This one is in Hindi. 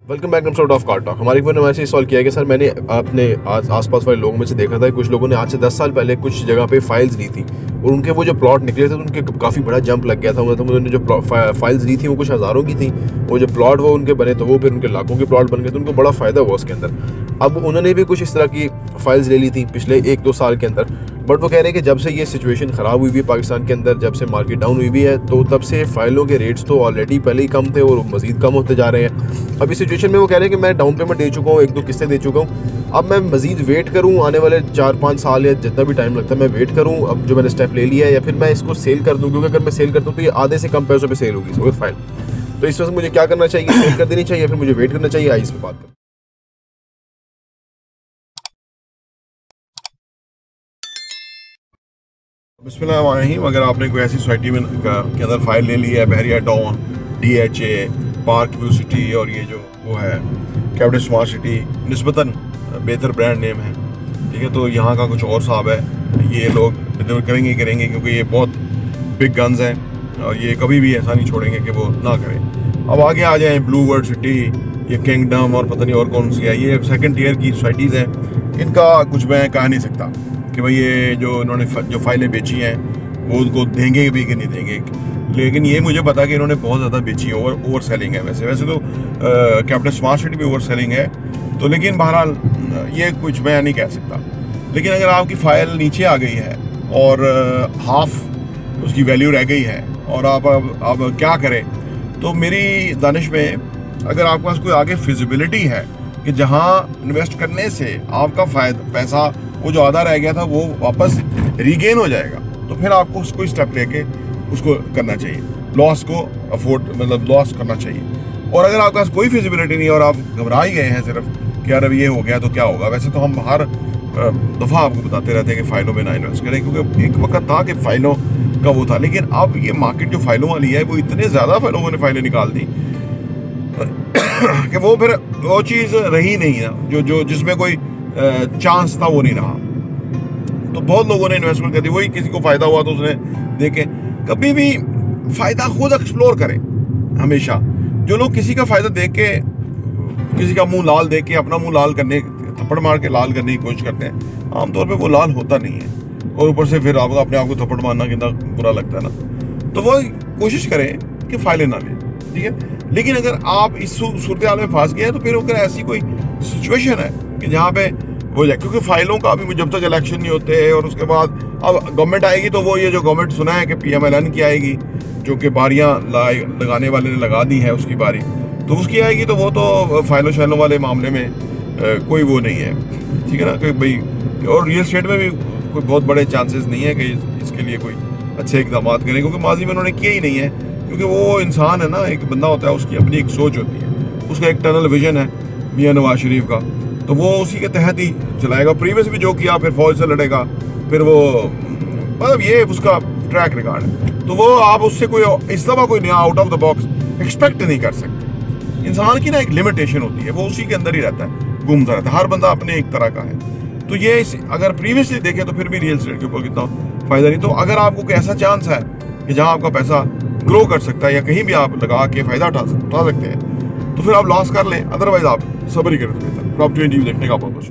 Welcome back episode of car talk. हमारे ने ऐसे सॉल्व किया कि सर मैंने अपने आसपास वाले लोगों में से देखा था कुछ लोगों ने आज से 10 साल पहले कुछ जगह पे फाइल्स ली थी और उनके वो जो प्लॉट निकले थे उनके काफ़ी बड़ा जंप लग गया था। मतलब उन्होंने जो फाइल्स ली थी वो कुछ हज़ारों की थी, वो जो प्लॉट वो उनके बने तो वो फिर उनके लाखों के प्लॉट बन गए, तो उनको बड़ा फ़ायदा हुआ उसके अंदर। अब उन्होंने भी कुछ इस तरह की फाइल्स ले ली थी पिछले 1-2 साल के अंदर, बट वो कह रहे हैं कि जब से ये सिचुएशन ख़राब हुई हुई है पाकिस्तान के अंदर, जब से मार्केट डाउन हुई हुई है, तो तब से फ़ाइलों के रेट्स तो ऑलरेडी पहले ही कम थे और मज़ीद कम होते जा रहे हैं। अब इस सिचुएशन में वो कह रहे हैं कि मैं डाउन पेमेंट दे चुका हूँ, 1-2 किस्तें दे चुका हूँ, अब मैं मज़ीद वेट करूँ आने वाले 4-5 साल या जितना भी टाइम लगता है मैं वेट करूँ अब जो मैंने स्टेप ले लिया है, या फिर मैं इसको सेल कर दूँ, क्योंकि अगर मैं सेल करता हूँ तो ये आधे से कम पैसों पर सेल होगी वो फाइल। तो इस वजह से मुझे क्या करना चाहिए, सेल कर देनी चाहिए, फिर मुझे वेट करना चाहिए? आई इस पर बात करें। बिस्मिल्लाहिर्रहमानिर्रहीम। अगर आपने कोई ऐसी सोसाइटी में के अंदर फाइल ले ली है, Bahria town, DHA, Park View City और ये जो वो है कैपिटल स्मार्ट सिटी, निस्बतन बेहतर ब्रांड नेम है, ठीक है, तो यहाँ का कुछ और साहब है, ये लोग करेंगे क्योंकि ये बहुत बिग गन्स हैं और ये कभी भी ऐसा नहीं छोड़ेंगे कि वो ना करें। अब आगे आ जाएँ ब्लू वर्ल्ड सिटी, ये किंगडम और पता नहीं और कौन सी है, ये सेकंड टियर की सोसाइटीज़ हैं, इनका कुछ मैं कह नहीं सकता कि भाई ये जो इन्होंने जो फाइलें बेची हैं वो उनको देंगे भी कि नहीं देंगे, लेकिन ये मुझे पता कि इन्होंने बहुत ज़्यादा बेची है, ओवर सेलिंग है। वैसे तो कैपिटल स्मार्ट सिटी भी ओवर सेलिंग है, तो लेकिन बहरहाल ये कुछ मैं नहीं कह सकता। लेकिन अगर आपकी फ़ाइल नीचे आ गई है और हाफ उसकी वैल्यू रह गई है और आप अब क्या करें, तो मेरी दानिश में अगर आपके पास कोई आगे फिजिबिलिटी है कि जहाँ इन्वेस्ट करने से आपका पैसा वो जो आधा रह गया था वो वापस रीगेन हो जाएगा, तो फिर आपको उसको स्टेप लेके उसको करना चाहिए, लॉस को लॉस करना चाहिए। और अगर आपके पास कोई फिजिबिलिटी नहीं और आप घबरा ही गए हैं सिर्फ कि यार अब ये हो गया तो क्या होगा, वैसे तो हम हर दफ़ा आपको बताते रहते हैं कि फ़ाइलों में ना इन्वेस्ट करें, क्योंकि एक वक्त था कि फ़ाइलों का वो था, लेकिन अब ये मार्केट जो फाइलों वाली है वो इतने ज़्यादा फाइलें निकाल दी कि वो फिर वो चीज़ रही नहीं है जो जिसमें कोई चांस था वो नहीं रहा। तो बहुत लोगों ने इन्वेस्टमेंट कर दी, वही किसी को फ़ायदा हुआ तो उसने देखे। कभी भी फ़ायदा खुद एक्सप्लोर करें हमेशा। जो लोग किसी का फ़ायदा देख के, किसी का मुंह लाल देख के अपना मुंह लाल करने, थप्पड़ मार के लाल करने की कोशिश करते हैं, आमतौर पे वो लाल होता नहीं है, और ऊपर से फिर आपको अपने आप को थप्पड़ मारना कितना बुरा लगता है ना। तो वो कोशिश करें कि फ़ाइलें ना लें, ठीक है। लेकिन अगर आप इस सूरत हाल में फंस गए हैं तो फिर अगर ऐसी कोई सिचुएशन है कि जहाँ पे हो जाए, क्योंकि फाइलों का अभी जब तक इलेक्शन नहीं होते हैं और उसके बाद अब गवर्नमेंट आएगी तो वो ये जो गवर्नमेंट सुना है कि PMLN की आएगी, जो कि बारियां लगाने वाले ने लगा दी है उसकी बारी, तो उसकी आएगी, तो वो तो फाइलों शाइलों वाले मामले में कोई वो नहीं है, ठीक है ना, कि भाई। और रियल स्टेट में भी कोई बहुत बड़े चांसेस नहीं है कि इसके लिए कोई अच्छे इकदाम करें, क्योंकि माजी में उन्होंने किए ही नहीं है, क्योंकि वो इंसान है ना, एक बंदा होता है, उसकी अपनी एक सोच होती है, उसका एक टनल विजन है मियां नवाज शरीफ का, तो वो उसी के तहत ही चलाएगा। प्रीवियस भी जो किया, फिर फौज से लड़ेगा, फिर वो मतलब ये उसका ट्रैक रिकॉर्ड है, तो वो आप उससे कोई इस दफ़ा कोई नया out of the box expect नहीं कर सकते। इंसान की ना एक लिमिटेशन होती है, वो उसी के अंदर ही रहता है, घूमता रहता है, हर बंदा अपने एक तरह का है। तो ये अगर प्रीवियसली देखें तो फिर भी रियल स्टेट के ऊपर कितना फ़ायदा नहीं। तो अगर आपको कोई ऐसा चांस है कि जहाँ आपका पैसा ग्रो कर सकता है या कहीं भी आप लगा के फ़ायदा उठा सकते हैं, तो फिर आप लॉस कर लें, अदरवाइज आप सब्र ही करें। अपॉर्चुनिटी देखने का बहुत कुछ